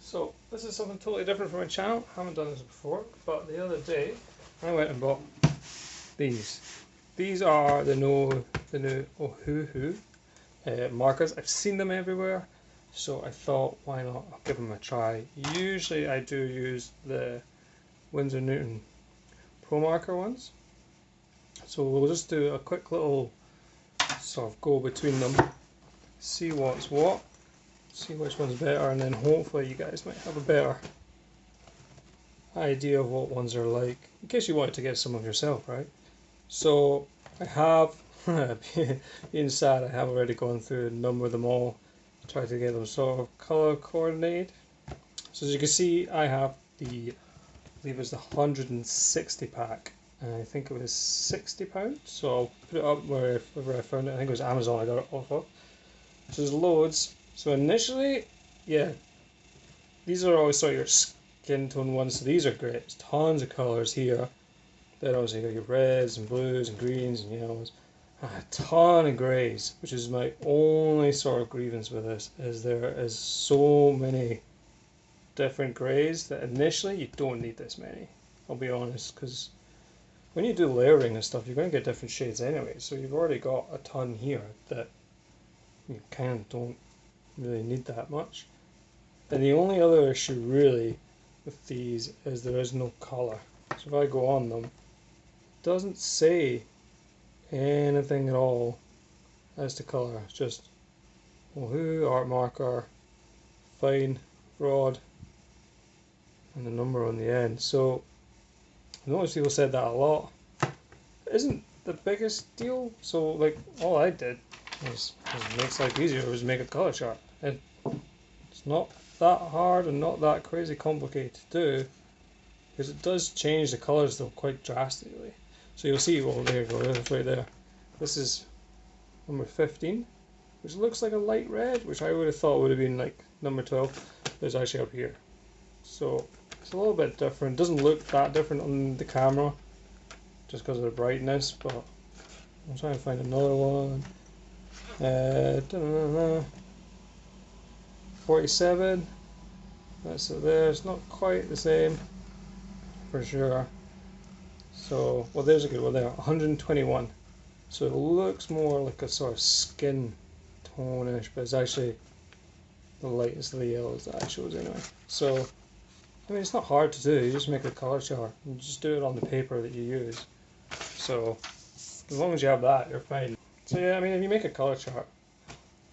So this is something totally different from my channel. I haven't done this before, but the other day I went and bought these. These are the new Ohuhu markers. I've seen them everywhere, so I thought, why not? I'll give them a try. Usually I do use the Winsor Newton Promarker ones. So we'll just do a quick little sort of go between them, see what's what, see which one's better, and then hopefully you guys might have a better idea of what ones are like, in case you wanted to get some of yourself, right? So I have, being sad, I have already gone through and numbered them all, tried to get them sort of color coordinated. So as you can see, I have the, I believe it's the 160 pack, and I think it was £60, so I'll put it up wherever I found it. I think it was Amazon I got it off of. So there's loads. So initially, yeah, these are always sort of your skin tone ones, so these are great. There's tons of colours here. Then obviously you got your reds and blues and greens and yellows. A ton of greys, which is my only sort of grievance with this, is there is so many different greys that initially you don't need this many. I'll be honest, because when you do layering and stuff, you're going to get different shades anyway, so you've already got a ton here that you kind of don't really need that much. And the only other issue really with these is there is no colour. So if I go on them, it doesn't say anything at all as to colour. It's just Ohuhu, art marker, fine, broad, and the number on the end. So I noticed people said that a lot. It isn't the biggest deal, so like all I did was makes life easier, was make a colour chart. And it's not that hard and not that crazy complicated to do, because it does change the colours though quite drastically. So you'll see, well there you go, that's right there. This is number 15, which looks like a light red, which I would have thought would have been like number 12, but it's actually up here. So it's a little bit different. It doesn't look that different on the camera, just because of the brightness, but I'm trying to find another one. 47, that's it there. It's not quite the same for sure. So, well, there's a good one there, 121. So it looks more like a sort of skin tone-ish, but it's actually the lightest of the yellows that I chose anyway. So, I mean, it's not hard to do. You just make a colour chart and just do it on the paper that you use. So, as long as you have that, you're fine. So yeah, I mean, if you make a colour chart,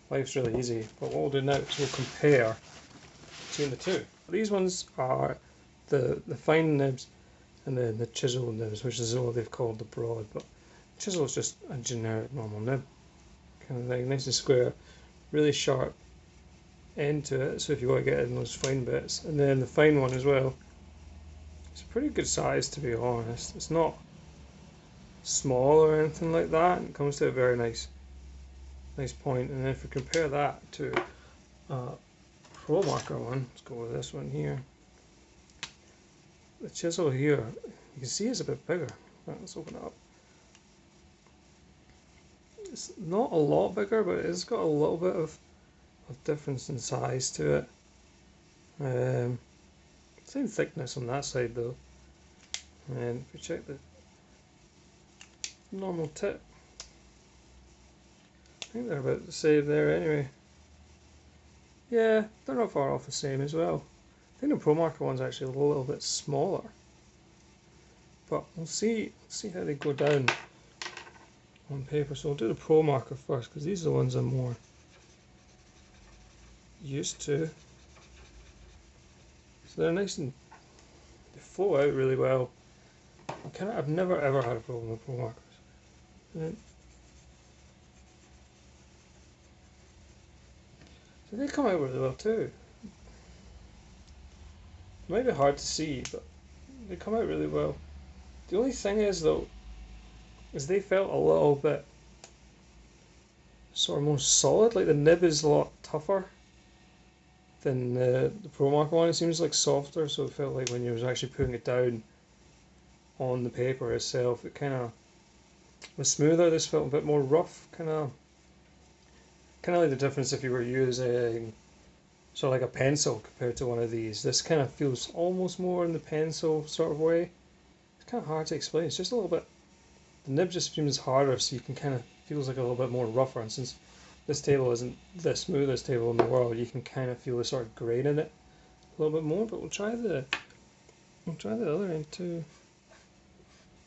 life's really easy. But what we'll do now is we'll compare between the two. These ones are the fine nibs and then the chisel nibs, which is what they've called the broad. But chisel is just a generic normal nib, kind of thing, nice and square, really sharp end to it. So if you want to get in those fine bits, and then the fine one as well. It's a pretty good size, to be honest. It's not small or anything like that, and it comes to a very nice point. And then if we compare that to Promarker one, let's go with this one here. The chisel here, you can see it's a bit bigger. Right, let's open it up. It's not a lot bigger, but it's got a little bit of difference in size to it. Same thickness on that side though. And if we check the normal tip, I think they're about the same there anyway. Yeah, they're not far off the same as well. I think the Promarker one's actually a little bit smaller. But we'll see how they go down on paper. So we'll do the Promarker first, because these are the ones I'm more used to. So they're nice and they flow out really well. I've never ever had a problem with Promarkers. So they come out really well too. It might be hard to see, but they come out really well. The only thing is though, is they felt a little bit sort of more solid. Like the nib is a lot tougher than the Promarker one. It seems like softer, so it felt like when you was actually putting it down on the paper itself, it kind of was smoother. This felt a bit more rough, kind of like the difference if you were using So like a pencil compared to one of these. This kind of feels almost more in the pencil sort of way. It's kind of hard to explain. It's just a little bit. The nib just seems harder, so you can kind of feels like a little bit more rougher. And since this table isn't the smoothest table in the world, you can kind of feel the sort of grain in it a little bit more. But we'll try the other end too.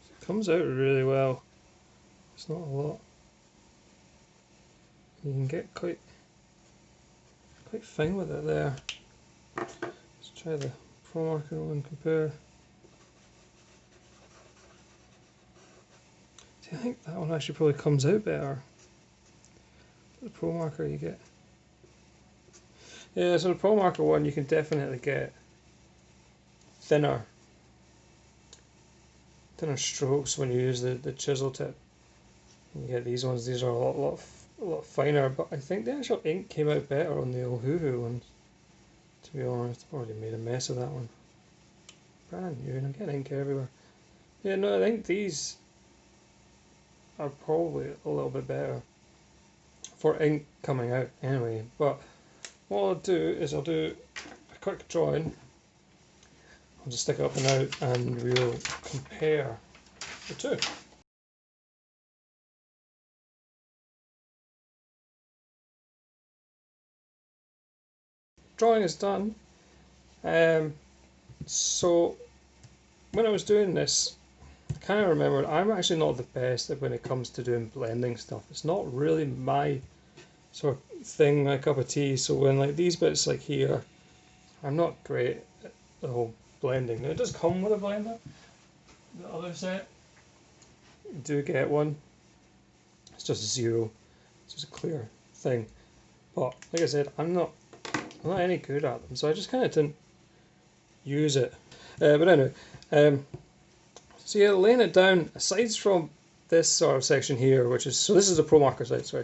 It comes out really well. It's not a lot. You can get quite fine with it there. Let's try the Promarker one, compare. See, I think that one actually probably comes out better. The Promarker you get. Yeah, so the Promarker one you can definitely get thinner strokes when you use the chisel tip. You get these ones, these are a lot finer, but I think the actual ink came out better on the Ohuhu ones, to be honest. I've already made a mess of that one. Brand new, and I'm getting ink everywhere. Yeah, no, I think these are probably a little bit better for ink coming out anyway. But what I'll do is I'll do a quick drawing. I'll just stick it up and out and we'll compare the two. Drawing is done. So when I was doing this, I kind of remembered I'm actually not the best when it comes to doing blending stuff. It's not really my sort of thing, my cup of tea. So when like these bits like here, I'm not great at the whole blending. Now it does come with a blender. The other set, you do get one. It's just zero. It's just a clear thing. But like I said, I'm not any good at them, so I just kind of didn't use it. But anyway, so yeah, laying it down, aside from this sort of section here, which is, so this is the Promarker side, sorry,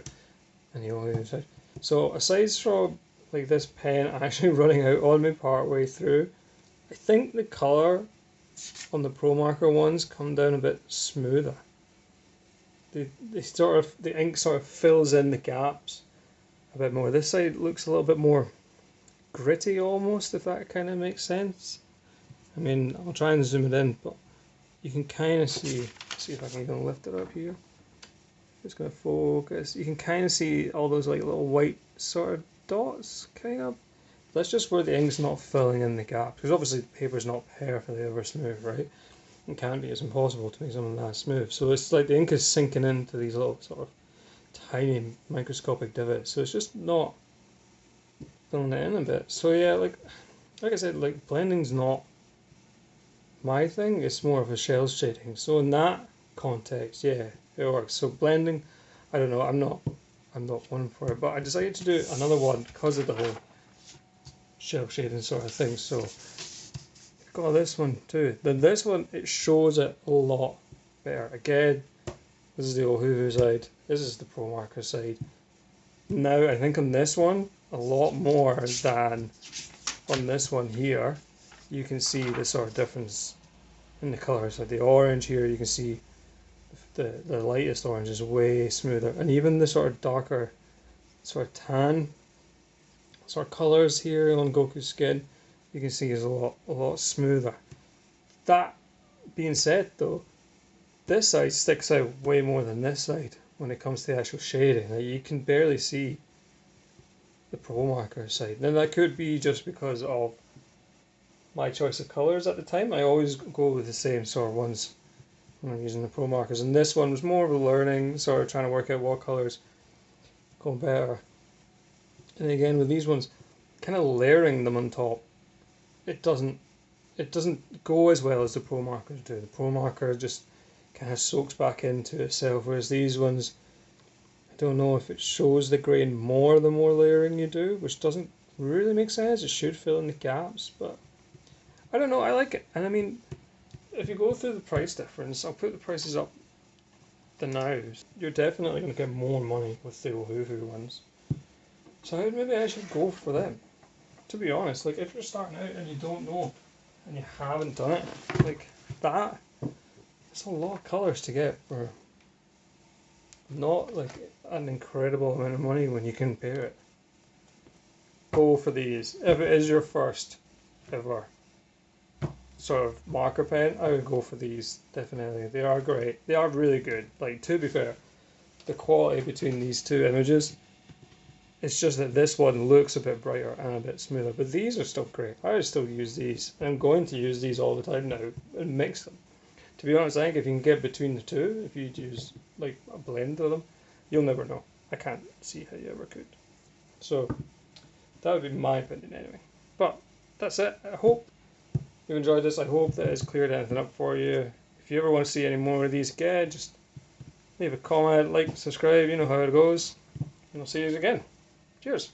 and the only side. So aside from like this pen actually running out on me part way through, I think the colour on the Promarker ones come down a bit smoother. The ink sort of fills in the gaps a bit more. This side looks a little bit more gritty almost, if that kind of makes sense. I mean, I'll try and zoom it in, but you can kind of see if I can even lift it up here. Just going to focus. You can kind of see all those like little white sort of dots, kind of. That's just where the ink's not filling in the gaps, because obviously the paper's not perfectly ever smooth, right? It can't be, it's impossible to make something that smooth. So it's like the ink is sinking into these little sort of tiny microscopic divots, so it's just not filling it in a bit. So yeah, like I said, like blending's not my thing, it's more of a shell shading. So in that context, yeah, it works. So blending, I don't know, I'm not one for it, but I decided to do another one because of the whole shell shading sort of thing. So I've got this one too. Then this one, it shows it a lot better. Again, this is the Ohuhu side, this is the Promarker side. Now I think on this one, a lot more than on this one here, you can see the sort of difference in the colours. Like the orange here, you can see the lightest orange is way smoother, and even the sort of darker sort of tan sort of colours here on Goku's skin, you can see is a lot smoother. That being said though, this side sticks out way more than this side when it comes to the actual shading. Like you can barely see the Promarker side. Now that could be just because of my choice of colours at the time. I always go with the same sort of ones when I'm using the Promarkers, and this one was more of a learning, sort of trying to work out what colours go better. And again with these ones, kind of layering them on top, it doesn't go as well as the Promarkers do. The Promarker just kind of soaks back into itself, whereas these ones, I don't know if it shows the grain more the more layering you do, which doesn't really make sense. It should fill in the gaps, but I don't know, I like it. And I mean, if you go through the price difference, I'll put the prices up the now. You're definitely going to get more money with the Ohuhu ones. So maybe I should go for them. To be honest, like if you're starting out and you don't know and you haven't done it, like that, it's a lot of colours to get for not like an incredible amount of money when you compare it. go for these. If it is your first ever sort of marker pen, I would go for these, definitely. They are great. They are really good. Like, to be fair, the quality between these two images, it's just that this one looks a bit brighter and a bit smoother, but these are still great. I would still use these. I'm going to use these all the time now and mix them. To be honest, I think if you can get between the two, if you use like a blend of them, you'll never know. I can't see how you ever could. So that would be my opinion anyway. But that's it. I hope you enjoyed this. I hope that it's cleared anything up for you. If you ever want to see any more of these again, just leave a comment, like, subscribe, you know how it goes. And I'll see you again. Cheers.